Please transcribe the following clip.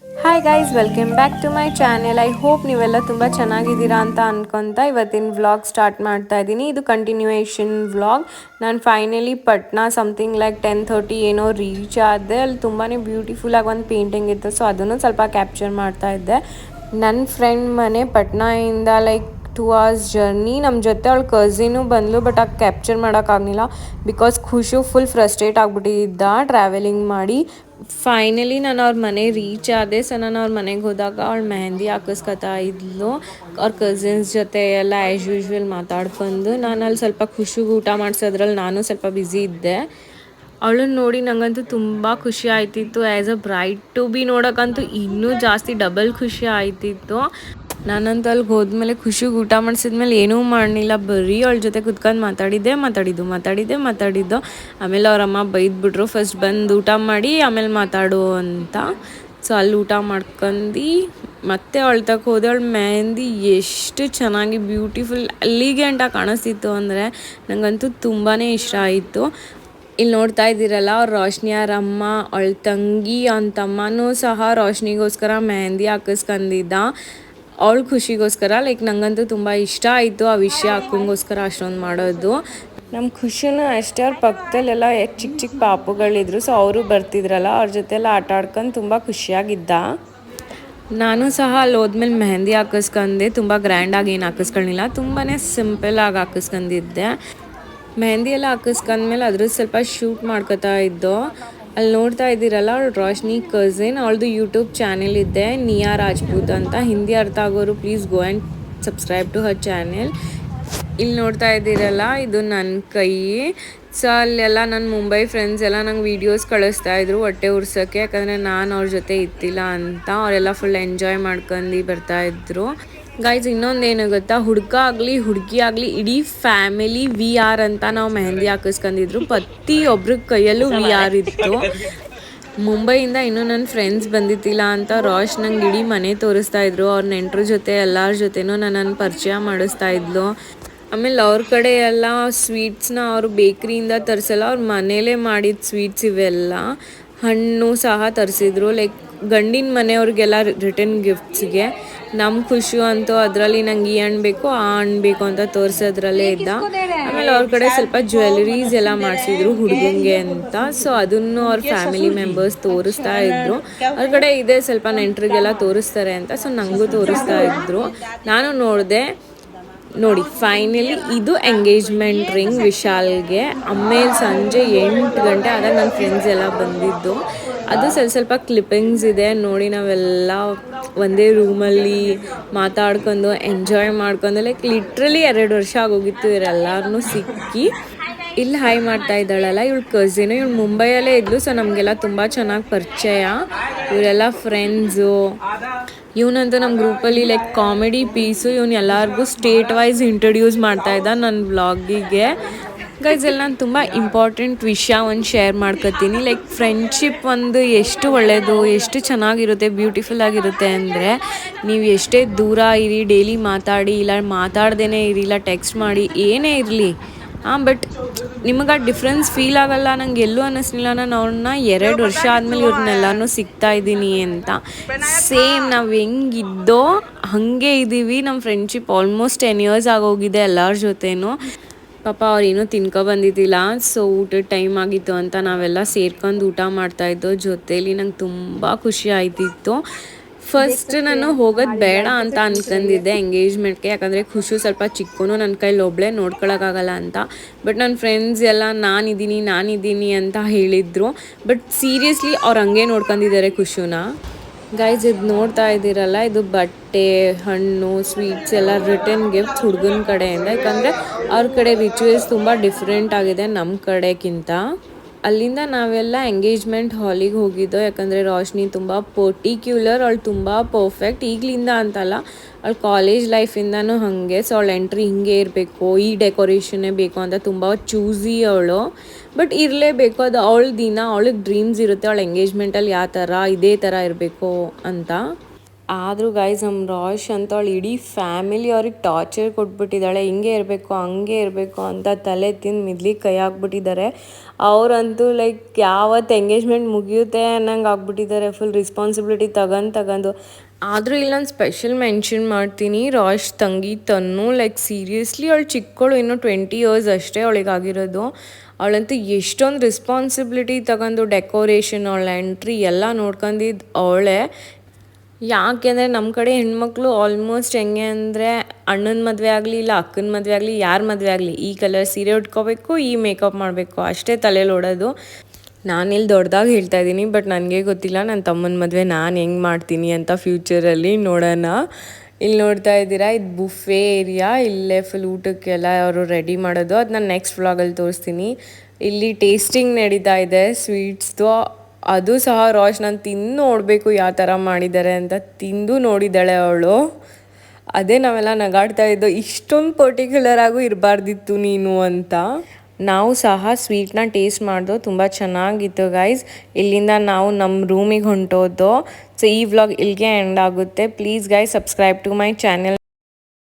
Hi guys, welcome back to my channel. I hope ನೀವೆಲ್ಲ ತುಂಬ ಚೆನ್ನಾಗಿದ್ದೀರಾ ಅಂತ ಅನ್ಕೊತಾ ಇವತ್ತಿನ ವ್ಲಾಗ್ ಸ್ಟಾರ್ಟ್ ಮಾಡ್ತಾ ಇದ್ದೀನಿ. ಇದು ಕಂಟಿನ್ಯೂಯೇಷನ್ ವ್ಲಾಗ್. ನಾನು ಫೈನಲಿ ಪಟ್ನಾ ಸಮಥಿಂಗ್ ಲೈಕ್ 10:30 ಏನೋ ರೀಚ್ ಆದೆ. ಅಲ್ಲಿ ತುಂಬಾ ಬ್ಯೂಟಿಫುಲ್ಲಾಗಿ ಒಂದು ಪೇಂಟಿಂಗ್ ಇತ್ತು, ಸೊ ಅದನ್ನು ಸ್ವಲ್ಪ ಕ್ಯಾಪ್ಚರ್ ಮಾಡ್ತಾ ಇದ್ದೆ. ನನ್ನ ಫ್ರೆಂಡ್ ಮನೆ ಪಟ್ನಾಯಿಂದ ಲೈಕ್ 2 hours ಜರ್ನಿ. ನಮ್ಮ ಜೊತೆ ಅವಳ ಕಝಿನು ಬಂದಳು, ಬಟ್ ಆಗ ಕ್ಯಾಪ್ಚರ್ ಮಾಡೋಕ್ಕಾಗಲಿಲ್ಲ ಬಿಕಾಸ್ ಖುಷು ಫುಲ್ ಫ್ರಸ್ಟ್ರೇಟ್ ಆಗಿಬಿಟ್ಟಿದ್ದ ಟ್ರಾವೆಲಿಂಗ್ ಮಾಡಿ. ಫೈನಲಿ ನಾನು ಅವ್ರ ಮನೆ ರೀಚ್ ಆದೆ. ಸೊ ನಾನು ಅವ್ರ ಮನೆಗೆ ಹೋದಾಗ ಅವಳು ಮೆಹಂದಿ ಹಾಕಿಸ್ಕೊತಾ ಇದ್ಲು ಅವ್ರ ಕಸಿನ್ಸ್ ಜೊತೆ ಎಲ್ಲ ಆ್ಯಸ್ ಯೂಶ್ವಲ್ ಮಾತಾಡ್ಕೊಂಡು. ನಾನು ಅಲ್ಲಿ ಸ್ವಲ್ಪ ಖುಷಿಗೆ ಊಟ ಮಾಡಿಸೋದ್ರಲ್ಲಿ ನಾನು ಸ್ವಲ್ಪ ಬ್ಯುಸಿ ಇದ್ದೆ. ಅವಳನ್ನ ನೋಡಿ ನನಗಂತೂ ತುಂಬ ಖುಷಿ ಆಯ್ತಿತ್ತು. As a bride to be ನೋಡೋಕ್ಕಂತೂ ಇನ್ನೂ ಜಾಸ್ತಿ ಡಬಲ್ ಖುಷಿ ಆಯ್ತಿತ್ತು. ನಾನಂತೂ ಅಲ್ಲಿಗೆ ಹೋದ್ಮೇಲೆ ಖುಷಿಗೆ ಊಟ ಮಾಡಿಸಿದ್ಮೇಲೆ ಏನೂ ಮಾಡಲಿಲ್ಲ, ಬರೀ ಅವಳ ಜೊತೆ ಕುತ್ಕೊಂಡು ಮಾತಾಡಿದ್ದು. ಆಮೇಲೆ ಅವರಮ್ಮ ಬೈದ್ಬಿಟ್ರು, ಫಸ್ಟ್ ಬಂದು ಊಟ ಮಾಡಿ ಆಮೇಲೆ ಮಾತಾಡು ಅಂತ. ಸೊ ಅಲ್ಲಿ ಊಟ ಮಾಡ್ಕೊಂಡು ಮತ್ತೆ ಅವಳ ತಕ್ಕ ಹೋದೆ. ಅವಳು ಮೆಹಂದಿ ಎಷ್ಟು ಚೆನ್ನಾಗಿ ಬ್ಯೂಟಿಫುಲ್ ಅಲ್ಲಿಗೆ ಅಂತ ಕಾಣಿಸ್ತಿತ್ತು ಅಂದರೆ ನನಗಂತೂ ತುಂಬಾ ಇಷ್ಟ ಆಯಿತು. ಇಲ್ಲಿ ನೋಡ್ತಾ ಇದ್ದೀರಲ್ಲ, ಅವ್ರು ರೋಶ್ನಿ ಅವರಮ್ಮ, ಅವಳ ತಂಗಿ, ಅವನ ತಮ್ಮನೂ ಸಹ ರೋಶ್ನಿಗೋಸ್ಕರ ಮೆಹಂದಿ ಹಾಕಿಸ್ಕೊಂಡಿದ್ದ ಅವಳ ಖುಷಿಗೋಸ್ಕರ. ಲೈಕ್ ನನಗಂತೂ ತುಂಬ ಇಷ್ಟ ಆಯಿತು ಆ ವಿಷಯ, ಅಕ್ಕಂಗೋಸ್ಕರ ಅಷ್ಟೊಂದು ಮಾಡೋದು. ನಮ್ಮ ಖುಷಿನೂ ಅಷ್ಟೇ, ಅವ್ರ ಪಕ್ಕದಲ್ಲೆಲ್ಲ ಚಿಕ್ಕ ಚಿಕ್ಕ ಪಾಪುಗಳಿದ್ರು, ಸೊ ಅವರು ಬರ್ತಿದ್ರಲ್ಲ, ಅವ್ರ ಜೊತೆಲ್ಲ ಆಟ ಆಡ್ಕೊಂಡು ತುಂಬ ಖುಷಿಯಾಗಿದ್ದ. ನಾನು ಸಹ ಅಲ್ಲಿ ಹೋದ್ಮೇಲೆ ಮೆಹಂದಿ ಹಾಕಿಸ್ಕೊಂಡೆ. ತುಂಬ ಗ್ರ್ಯಾಂಡಾಗಿ ಏನು ಹಾಕಿಸ್ಕೊಳ್ಳಿಲ್ಲ, ತುಂಬಾ ಸಿಂಪಲ್ಲಾಗಿ ಹಾಕಿಸ್ಕೊಂಡಿದ್ದೆ. ಮೆಹಂದಿ ಎಲ್ಲ ಹಾಕಿಸ್ಕೊಂಡ್ಮೇಲೆ ಅದ್ರ ಸ್ವಲ್ಪ ಶೂಟ್ ಮಾಡ್ಕೋತಾ ಇದ್ದೋ. ಅಲ್ಲಿ ನೋಡ್ತಾ ಇದ್ದೀರಲ್ಲ, ಅವಳು ರೋಶ್ನಿ ಕಝಿನ್, ಅವಳದು ಯೂಟ್ಯೂಬ್ ಚಾನೆಲ್ ಇದೆ, ನಿಯಾ ರಾಜ್ಪೂತ್ ಅಂತ. ಹಿಂದಿ ಅರ್ಥ ಆಗೋರು please go and subscribe to her channel. ಇಲ್ಲಿ ನೋಡ್ತಾ ಇದ್ದೀರಲ್ಲ, ಇದು ನನ್ನ ಕೈ. ಸೊ ಅಲ್ಲೆಲ್ಲ ನನ್ನ ಮುಂಬೈ ಫ್ರೆಂಡ್ಸ್ ಎಲ್ಲ ನಂಗೆ ವೀಡಿಯೋಸ್ ಕಳಿಸ್ತಾಯಿದ್ರು ಹೊಟ್ಟೆ ಉರ್ಸೋಕ್ಕೆ, ಯಾಕಂದರೆ ನಾನು ಅವ್ರ ಜೊತೆ ಇತ್ತಿಲ್ಲ ಅಂತ. ಅವರೆಲ್ಲ ಫುಲ್ ಎಂಜಾಯ್ ಮಾಡ್ಕೊಂಡು ಬರ್ತಾಯಿದ್ರು. ಗೈಸ್, ಇನ್ನೊಂದೇನು ಗೊತ್ತಾ, ಹುಡುಗ ಆಗಲಿ ಹುಡುಗಿ ಆಗಲಿ ಇಡೀ ಫ್ಯಾಮಿಲಿ VR ಅಂತ ನಾವು ಮೆಹಂದಿ ಹಾಕಿಸ್ಕೊಂಡಿದ್ರು. ಪ್ರತಿಯೊಬ್ಬರ ಕೈಯಲ್ಲೂ VR ಇತ್ತು. ಮುಂಬೈಯಿಂದ ಇನ್ನೂ ನನ್ನ ಫ್ರೆಂಡ್ಸ್ ಬಂದಿತ್ತಿಲ್ಲ ಅಂತ ರೋಶ್ ನಂಗೆ ಇಡೀ ಮನೆ ತೋರಿಸ್ತಾಯಿದ್ರು. ಅವ್ರ ನೆಂಟ್ರ ಜೊತೆ ಎಲ್ಲರ ಜೊತೆನೂ ನನ್ನನ್ನು ಪರಿಚಯ ಮಾಡಿಸ್ತಾಯಿದ್ಲು. ಆಮೇಲೆ ಅವ್ರ ಕಡೆ ಎಲ್ಲ ಸ್ವೀಟ್ಸ್ನ ಅವರು ಬೇಕ್ರಿಯಿಂದ ತರಿಸಲ್ಲ, ಅವ್ರ ಮನೇಲೇ ಮಾಡಿದ ಸ್ವೀಟ್ಸ್ ಇವೆಲ್ಲ. ಹಣ್ಣು ಸಹ ತರಿಸಿದ್ರು, ಲೈಕ್ ಗಂಡಿನ ಮನೆಯವ್ರಿಗೆಲ್ಲ ರಿಟರ್ನ್ ಗಿಫ್ಟ್ಸ್ಗೆ. ನಮ್ಮ ಖುಷಿ ಅಂತೂ ಅದರಲ್ಲಿ ನಂಗೆ ಈ ಹಣ್ಣು ಬೇಕು ಆ ಹಣ್ಣು ಬೇಕು ಅಂತ ತೋರಿಸೋದ್ರಲ್ಲೇ ಇದ್ದ. ಆಮೇಲೆ ಅವ್ರ ಕಡೆ ಸ್ವಲ್ಪ ಜ್ಯುವೆಲರೀಸ್ ಎಲ್ಲ ಮಾಡಿಸಿದ್ರು ಹುಡುಗಂಗೆ ಅಂತ. ಸೊ ಅದನ್ನು ಅವ್ರ ಫ್ಯಾಮಿಲಿ ಮೆಂಬರ್ಸ್ ತೋರಿಸ್ತಾ ಇದ್ರು. ಅವ್ರ ಕಡೆ ಇದೆ ಸ್ವಲ್ಪ ನೆಂಟರಿಗೆಲ್ಲ ತೋರಿಸ್ತಾರೆ ಅಂತ, ಸೊ ನನಗೂ ತೋರಿಸ್ತಾ ಇದ್ರು. ನಾನು ನೋಡಿದೆ. ನೋಡಿ, ಫೈನಲಿ ಇದು ಎಂಗೇಜ್ಮೆಂಟ್ ರಿಂಗ್ ವಿಶಾಲ್ಗೆ. ಆಮೇಲೆ ಸಂಜೆ 8 ಗಂಟೆ ಆದಾಗ ನನ್ನ ಫ್ರೆಂಡ್ಸ್ ಎಲ್ಲ ಬಂದಿದ್ದು. ಅದು ಸ್ವಲ್ಪ ಕ್ಲಿಪ್ಪಿಂಗ್ಸ್ ಇದೆ ನೋಡಿ. ನಾವೆಲ್ಲ ಒಂದೇ ರೂಮಲ್ಲಿ ಮಾತಾಡ್ಕೊಂಡು ಎಂಜಾಯ್ ಮಾಡ್ಕೊಂಡು, ಲೈಕ್ ಲಿಟ್ರಲಿ 2 ವರ್ಷ ಆಗೋಗಿತ್ತು ಇವರೆಲ್ಲರೂ ಸಿಕ್ಕಿ. ಇಲ್ಲಿ ಹಾಯ್ ಮಾಡ್ತಾ ಇದ್ದಾಳಲ್ಲ, ಇವಳು ಕಝಿನು, ಇವಳು ಮುಂಬೈಯಲ್ಲೇ ಇದ್ಲು. ಸೊ ನಮಗೆಲ್ಲ ತುಂಬ ಚೆನ್ನಾಗಿ ಪರಿಚಯ. ಇವರೆಲ್ಲ ಫ್ರೆಂಡ್ಸು. ಇವನಂತೂ ನಮ್ಮ ಗ್ರೂಪಲ್ಲಿ ಲೈಕ್ ಕಾಮಿಡಿ ಪೀಸು. ಇವನು ಎಲ್ಲರಿಗೂ ಸ್ಟೇಟ್ ವೈಸ್ ಇಂಟ್ರೊಡ್ಯೂಸ್ ಮಾಡ್ತಾಯಿದ್ದ ನನ್ನ ವ್ಲಾಗಿಗೆ. ಗೈಸ್, ಎಲ್ಲ ನಾನು ತುಂಬ ಇಂಪಾರ್ಟೆಂಟ್ ವಿಷಯ ಒಂದು ಶೇರ್ ಮಾಡ್ಕೊತೀನಿ. ಲೈಕ್ ಫ್ರೆಂಡ್ಶಿಪ್ ಒಂದು ಎಷ್ಟು ಒಳ್ಳೆಯದು, ಎಷ್ಟು ಚೆನ್ನಾಗಿರುತ್ತೆ, ಬ್ಯೂಟಿಫುಲ್ ಆಗಿರುತ್ತೆ ಅಂದರೆ, ನೀವು ಎಷ್ಟೇ ದೂರ ಇರಿ, ಡೈಲಿ ಮಾತಾಡಿ, ಇಲ್ಲ ಮಾತಾಡ್ದೇ ಇರಿ, ಇಲ್ಲ ಟೆಕ್ಸ್ಟ್ ಮಾಡಿ, ಏನೇ ಇರಲಿ, ಬಟ್ ನಿಮಗೆ ಆ ಡಿಫ್ರೆನ್ಸ್ ಫೀಲ್ ಆಗಲ್ಲ. ನಂಗೆ ಎಲ್ಲೂ ಅನ್ನಿಸ್ಲಿಲ್ಲ ನಾನು ಅವ್ರನ್ನ 2 ವರ್ಷ ಆದಮೇಲೆ ಇವ್ರನ್ನೆಲ್ಲನೂ ಸಿಗ್ತಾ ಇದ್ದೀನಿ ಅಂತ. ಸೇಮ್ ನಾವು ಹೆಂಗಿದ್ದೋ ಹಾಗೆ ಇದ್ದೀವಿ. ನಮ್ಮ ಫ್ರೆಂಡ್ಶಿಪ್ ಆಲ್ಮೋಸ್ಟ್ 10 years ಆಗೋಗಿದೆ ಎಲ್ಲರ ಜೊತೆನೂ. ಪಾಪ ಅವ್ರೇನೂ ಬಂದಿದ್ದಿಲ್ಲ, ಸೊ ಊಟದ ಟೈಮ್ ಆಗಿತ್ತು ಅಂತ ನಾವೆಲ್ಲ ಸೇರ್ಕೊಂಡು ಊಟ ಮಾಡ್ತಾಯಿದ್ದೋ ಜೊತೇಲಿ. ನಂಗೆ ತುಂಬ ಖುಷಿ ಆಯ್ತಿತ್ತು. ಫಸ್ಟ್ ನಾನು ಹೋಗೋದು ಬೇಡ ಅಂತ ಅನ್ಕೊಂಡಿದ್ದೆ ಎಂಗೇಜ್ಮೆಂಟ್ಗೆ, ಯಾಕಂದರೆ ಖುಷಿ ಸ್ವಲ್ಪ ಚಿಕ್ಕನು, ನನ್ನ ಕೈಲಿ ಒಬ್ಬಳೇ ನೋಡ್ಕೊಳಕ್ಕಾಗಲ್ಲ ಅಂತ. ಬಟ್ ನನ್ನ ಫ್ರೆಂಡ್ಸ್ ಎಲ್ಲ ನಾನಿದ್ದೀನಿ ಅಂತ ಹೇಳಿದರು. ಬಟ್ ಸೀರಿಯಸ್ಲಿ ಅವ್ರು ಹಂಗೆ ನೋಡ್ಕೊಂಡಿದ್ದಾರೆ ಖುಷಿನ. ಗೈಸ್, ಇದು ನೋಡ್ತಾ ಇದ್ದೀರಲ್ಲ, ಇದು ಬಟ್ಟೆ, ಹಣ್ಣು, ಸ್ವೀಟ್ಸ್ ಎಲ್ಲ ರಿಟರ್ನ್ ಗಿಫ್ಟ್ಸ್ ಹುಡುಗನ ಕಡೆಯಿಂದ. ಯಾಕಂದರೆ ಅವ್ರ ಕಡೆ ರಿಚುವಲ್ಸ್ ತುಂಬ ಡಿಫ್ರೆಂಟ್ ಆಗಿದೆ ನಮ್ಮ ಕಡೆಗಿಂತ. ಅಲ್ಲಿಂದ ನಾವೆಲ್ಲ ಎಂಗೇಜ್ಮೆಂಟ್ ಹಾಲಿಗೆ ಹೋಗಿದ್ದೋ. ಯಾಕಂದರೆ ರೋಶ್ನಿ ತುಂಬ ಪರ್ಟಿಕ್ಯುಲರ್, ಅವಳು ತುಂಬ ಪರ್ಫೆಕ್ಟ್. ಈಗಲಿಂದ ಅಂತಲ್ಲ, ಅವಳು ಕಾಲೇಜ್ ಲೈಫಿಂದನೂ ಹಾಗೆ. ಸೊ ಅವಳು ಎಂಟ್ರಿ ಹಿಂಗೆ ಇರಬೇಕು, ಈ ಡೆಕೋರೇಷನ್ನೇ ಬೇಕು ಅಂತ ತುಂಬ ಚೂಸಿ ಅವಳು. ಬಟ್ ಇರಲೇಬೇಕು, ಅದು ಅವಳಿಗೆ ಡ್ರೀಮ್ಸ್ ಇರುತ್ತೆ ಅವಳ ಎಂಗೇಜ್ಮೆಂಟಲ್ಲಿ ಯಾವ ಥರ ಇದೇ ಥರ ಇರಬೇಕು ಅಂತ. ಆದರೂ ಗೈಸ್ ನಮ್ಮ ರಾಶ್ ಅಂತ ಅವಳು ಇಡೀ ಫ್ಯಾಮಿಲಿ ಅವ್ರಿಗೆ ಟಾರ್ಚರ್ ಕೊಟ್ಬಿಟ್ಟಿದ್ದಾಳೆ, ಹಿಂಗೆ ಇರಬೇಕು ಹಂಗೆ ಇರಬೇಕು ಅಂತ ತಲೆ ತಿಂದು ಮಿದ್ಲಿಗೆ ಕೈ ಹಾಕ್ಬಿಟ್ಟಿದ್ದಾರೆ. ಅವರಂತೂ ಲೈಕ್ ಯಾವತ್ತು ಎಂಗೇಜ್ಮೆಂಟ್ ಮುಗಿಯುತ್ತೆ ಅನ್ನಂಗೆ ಆಗ್ಬಿಟ್ಟಿದ್ದಾರೆ, ಫುಲ್ ರೆಸ್ಪಾನ್ಸಿಬಿಲಿಟಿ ತಗೊಂಡು. ಆದರೂ ಇಲ್ಲಿ ನಾನು ಸ್ಪೆಷಲ್ ಮೆನ್ಷನ್ ಮಾಡ್ತೀನಿ, ರಾಶ್ ತಂಗಿ ತನ್ನು ಲೈಕ್ ಸೀರಿಯಸ್ಲಿ ಅವಳು ಚಿಕ್ಕವಳು, ಇನ್ನೂ 20 ಇಯರ್ಸ್ ಅಷ್ಟೇ ಅವಳಿಗಾಗಿರೋದು. ಅವಳಂತೂ ಎಷ್ಟೊಂದು ರೆಸ್ಪಾನ್ಸಿಬಿಲಿಟಿ ತಗೊಂಡು ಡೆಕೋರೇಷನ್, ಅವಳ ಎಂಟ್ರಿ ಎಲ್ಲ ನೋಡ್ಕೊಂಡಿದ್ದು ಅವಳೇ. ಯಾಕೆಂದರೆ ನಮ್ಮ ಕಡೆ ಹೆಣ್ಮಕ್ಳು ಆಲ್ಮೋಸ್ಟ್ ಹೆಂಗೆ ಅಂದರೆ ಅಣ್ಣನ ಮದುವೆ ಆಗಲಿ ಇಲ್ಲ ಅಕ್ಕನ ಮದುವೆ ಆಗಲಿ ಯಾರ ಮದುವೆ ಆಗಲಿ ಈ ಕಲರ್ ಸೀರೆ ಉಟ್ಕೋಬೇಕು, ಈ ಮೇಕಪ್ ಮಾಡಬೇಕು ಅಷ್ಟೇ ತಲೆಯಲ್ಲಿ ಓಡೋದು. ನಾನಿಲ್ಲಿ ದೊಡ್ಡದಾಗಿ ಹೇಳ್ತಾ ಇದ್ದೀನಿ, ಬಟ್ ನನಗೆ ಗೊತ್ತಿಲ್ಲ ನನ್ನ ತಮ್ಮನ ಮದುವೆ ನಾನು ಹೆಂಗೆ ಮಾಡ್ತೀನಿ ಅಂತ ಫ್ಯೂಚರಲ್ಲಿ ನೋಡೋಣ. ಇಲ್ಲಿ ನೋಡ್ತಾ ಇದ್ದೀರಾ, ಇದು ಬುಫೆ ಏರಿಯಾ, ಇಲ್ಲೇ ಫುಲ್ ಊಟಕ್ಕೆಲ್ಲ ಅವರು ರೆಡಿ ಮಾಡೋದು. ಅದು ನಾನು ನೆಕ್ಸ್ಟ್ ವ್ಲಾಗಲ್ಲಿ ತೋರಿಸ್ತೀನಿ. ಇಲ್ಲಿ ಟೇಸ್ಟಿಂಗ್ ನಡೀತಾ ಇದೆ ಸ್ವೀಟ್ಸ್ದು, ಅದು ಸಹ ರಾಶ್ ನಾನು ತಿಂದು ನೋಡಬೇಕು ಯಾವ ಥರ ಮಾಡಿದ್ದಾರೆ ಅಂತ. ತಿಂದು ನೋಡಿದ್ದಾಳೆ ಅವಳು. ಅದೇ ನಾವೆಲ್ಲ ನಗಾಡ್ತಾ ಇದ್ದೋ, ಇಷ್ಟೊಂದು ಪರ್ಟಿಕ್ಯುಲರಾಗೂ ಇರಬಾರ್ದಿತ್ತು ನೀನು ಅಂತ. ನಾವು ಸಹ ಸ್ವೀಟ್ನ ಟೇಸ್ಟ್ ಮಾಡಿದೋ, ತುಂಬ ಚೆನ್ನಾಗಿತ್ತು ಗೈಸ್. ಇಲ್ಲಿಂದ ನಾವು ನಮ್ಮ ರೂಮಿಗೆ ಹೊಂಟೋದು. ಸೊ ಈ ವ್ಲಾಗ್ ಇಲ್ಲಿಗೆ ಎಂಡ್ ಆಗುತ್ತೆ. Please guys subscribe to my channel.